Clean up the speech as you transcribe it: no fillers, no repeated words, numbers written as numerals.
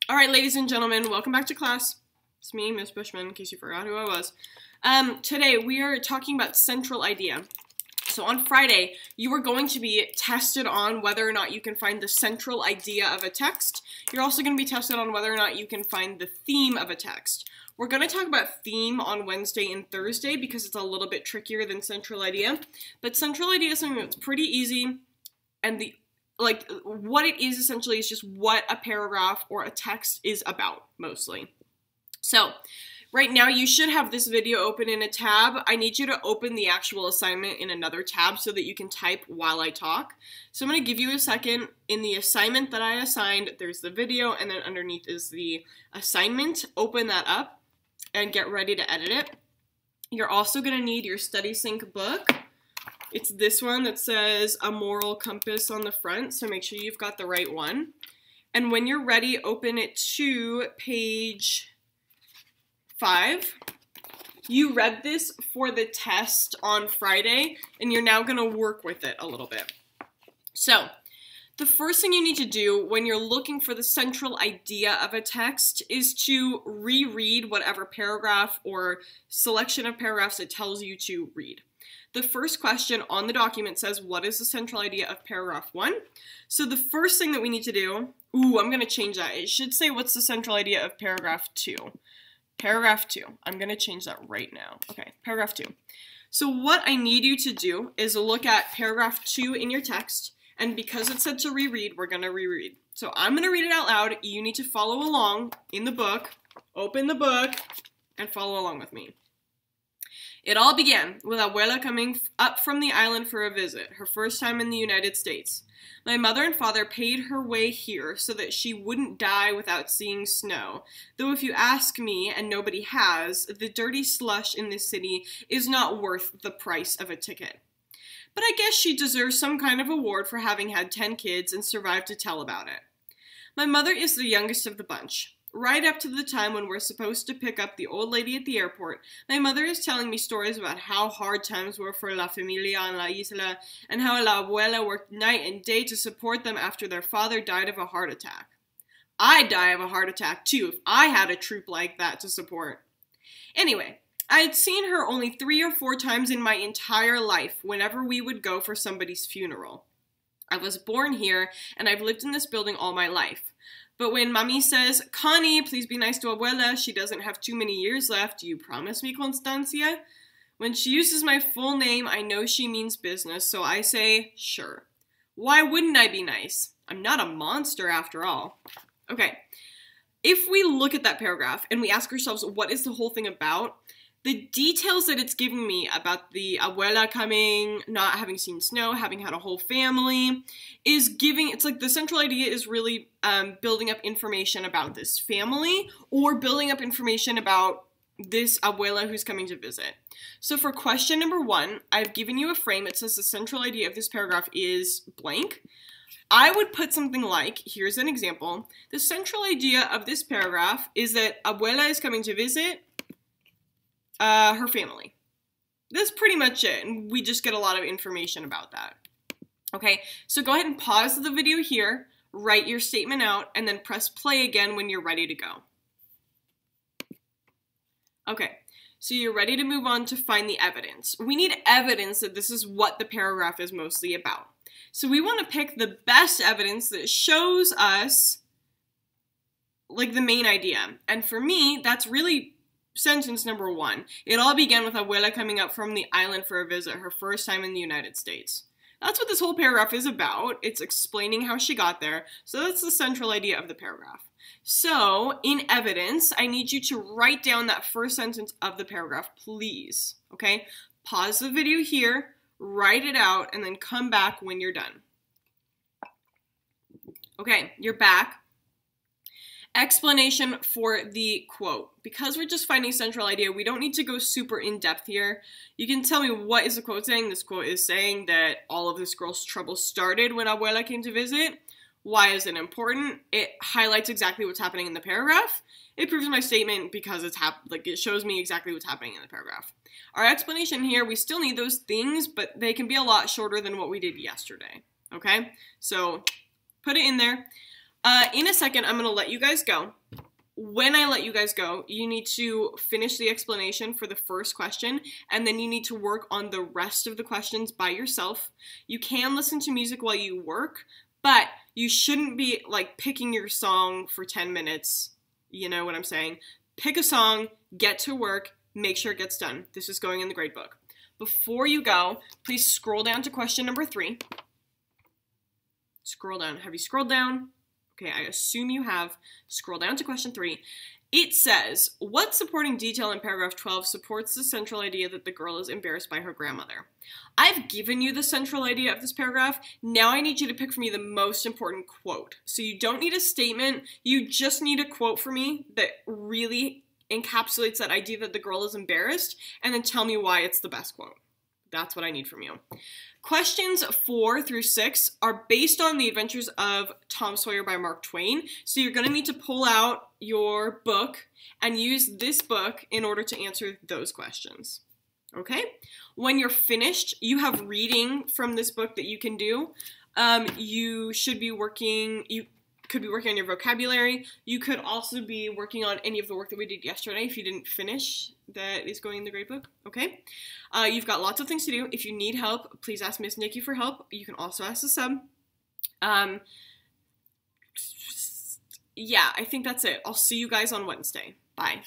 All right, ladies and gentlemen, welcome back to class. It's me, Miss Bushman, in case you forgot who I was. Today, we are talking about central idea. So on Friday, you are going to be tested on whether or not you can find the central idea of a text. You're also going to be tested on whether or not you can find the theme of a text. We're going to talk about theme on Wednesday and Thursday because it's a little bit trickier than central idea. But central idea is something that's pretty easy, and what it is essentially is just what a paragraph or a text is about, mostly. So, right now you should have this video open in a tab. I need you to open the actual assignment in another tab so that you can type while I talk. So I'm going to give you a second. In the assignment that I assigned, there's the video, and then underneath is the assignment. Open that up and get ready to edit it. You're also going to need your StudySync book. It's this one that says A Moral Compass on the front, so make sure you've got the right one. And when you're ready, open it to page 5. You read this for the test on Friday, and you're now going to work with it a little bit. So, the first thing you need to do when you're looking for the central idea of a text is to reread whatever paragraph or selection of paragraphs it tells you to read. The first question on the document says, what is the central idea of paragraph 1? So the first thing that we need to do, I'm going to change that. It should say, what's the central idea of paragraph 2? Paragraph 2. I'm going to change that right now. Okay, paragraph 2. So what I need you to do is look at paragraph 2 in your text, and because it said to reread, we're going to reread. So I'm going to read it out loud. You need to follow along in the book. Open the book and follow along with me. It all began with Abuela coming up from the island for a visit, her first time in the United States. My mother and father paid her way here so that she wouldn't die without seeing snow. Though if you ask me, and nobody has, the dirty slush in this city is not worth the price of a ticket. But I guess she deserves some kind of award for having had 10 kids and survived to tell about it. My mother is the youngest of the bunch. Right up to the time when we're supposed to pick up the old lady at the airport, my mother is telling me stories about how hard times were for La Familia on La Isla, and how La Abuela worked night and day to support them after their father died of a heart attack. I'd die of a heart attack too if I had a troop like that to support. Anyway, I had seen her only 3 or 4 times in my entire life whenever we would go for somebody's funeral. I was born here, and I've lived in this building all my life. But when Mami says, Connie, please be nice to Abuela, she doesn't have too many years left, do you promise me, Constancia? When she uses my full name, I know she means business, so I say, sure. Why wouldn't I be nice? I'm not a monster after all. Okay, if we look at that paragraph and we ask ourselves, what is the whole thing about? The details that it's giving me about the abuela coming, not having seen snow, having had a whole family, is giving, it's like the central idea is really building up information about this family or building up information about this abuela who's coming to visit. So for question number 1, I've given you a frame. It says the central idea of this paragraph is blank. I would put something like, here's an example, the central idea of this paragraph is that abuela is coming to visit her family. That's pretty much it, and we just get a lot of information about that. Okay, so go ahead and pause the video here, write your statement out, and then press play again when you're ready to go. Okay, so you're ready to move on to find the evidence. We need evidence that this is what the paragraph is mostly about. So we want to pick the best evidence that shows us, like, the main idea. And for me, that's really sentence number 1. It all began with Abuela coming up from the island for a visit, her first time in the United States. That's what this whole paragraph is about. It's explaining how she got there. So that's the central idea of the paragraph. So, in evidence, I need you to write down that first sentence of the paragraph, please. Okay? Pause the video here, write it out, and then come back when you're done. Okay, you're back. Explanation for the quote. Because we're just finding central idea, we don't need to go super in-depth here. You can tell me, what is the quote saying? This quote is saying that all of this girl's trouble started when Abuela came to visit. Why is it important? It highlights exactly what's happening in the paragraph. It proves my statement because it shows me exactly what's happening in the paragraph. Our explanation here, we still need those things, but they can be a lot shorter than what we did yesterday. Okay? So, put it in there. In a second, I'm going to let you guys go. When I let you guys go, you need to finish the explanation for the first question, and then you need to work on the rest of the questions by yourself. You can listen to music while you work, but you shouldn't be, like, picking your song for 10 minutes. You know what I'm saying? Pick a song, get to work, make sure it gets done. This is going in the grade book. Before you go, please scroll down to question number 3. Scroll down. Have you scrolled down? Okay, I assume you have. Scroll down to question 3. It says, what supporting detail in paragraph 12 supports the central idea that the girl is embarrassed by her grandmother? I've given you the central idea of this paragraph. Now I need you to pick for me the most important quote. So you don't need a statement. You just need a quote for me that really encapsulates that idea that the girl is embarrassed, and then tell me why it's the best quote. That's what I need from you. Questions 4 through 6 are based on The Adventures of Tom Sawyer by Mark Twain. So you're going to need to pull out your book and use this book in order to answer those questions. Okay? When you're finished, you have reading from this book that you can do. You should be working, you could be working on your vocabulary. You could also be working on any of the work that we did yesterday if you didn't finish that is going in the grade book, okay? You've got lots of things to do. If you need help, please ask Miss Nikki for help. You can also ask the sub. Yeah, I think that's it. I'll see you guys on Wednesday. Bye.